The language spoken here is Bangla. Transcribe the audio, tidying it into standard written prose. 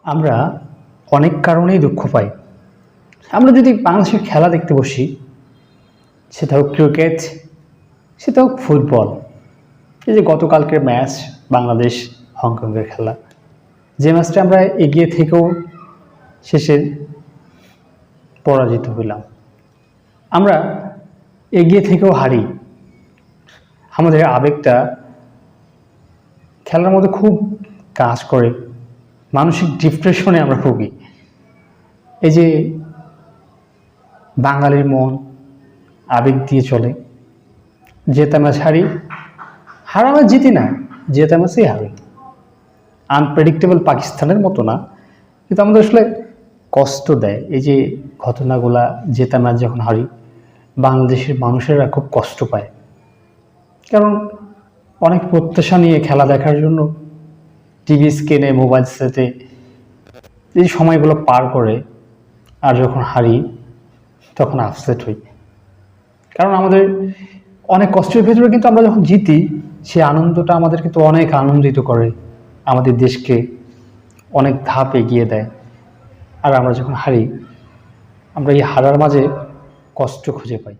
আমরা অনেক কারণেই দুঃখ পাই। আমরা যদি বাংলাদেশের খেলা দেখতে বসি, সেটা হোক ক্রিকেট, সেটা হোক ফুটবল, এই যে গতকালকের ম্যাচ বাংলাদেশ হংকংয়ের খেলা, যে ম্যাচটা আমরা এগিয়ে থেকেও শেষে পরাজিত হইলাম, আমরা এগিয়ে থেকেও হারি, আমাদের আবেগটা খেলার মধ্যে খুব কাজ করে, মানসিক ডিপ্রেশনে আমরা ভুগি। এই যে বাঙালির মন আবেগ দিয়ে চলে, জেতা ম্যাচ হারি, হারা ম্যাচ জিতি না, জেতা ম্যাচেই হারি। আনপ্রেডিক্টেবল পাকিস্তানের মতো না, কিন্তু আমাদের আসলে কষ্ট দেয় এই যে ঘটনাগুলা। জেতা ম্যাচ যখন হারি, বাংলাদেশের মানুষেরা খুব কষ্ট পায়, কারণ অনেক প্রত্যাশা নিয়ে খেলা দেখার জন্য টিভি স্ক্রিনে, মোবাইল সেটে এই সময়গুলো পার করে, আর যখন হারি তখন আপসেট হই। কারণ আমাদের অনেক কষ্টের ভেতরে কিন্তু আমরা যখন জিতি, সেই আনন্দটা আমাদের কিন্তু অনেক আনন্দিত করে, আমাদের দেশকে অনেক ধাপ এগিয়ে দেয়। আর আমরা যখন হারি, আমরা এই হারার মাঝে কষ্ট খুঁজে পাই।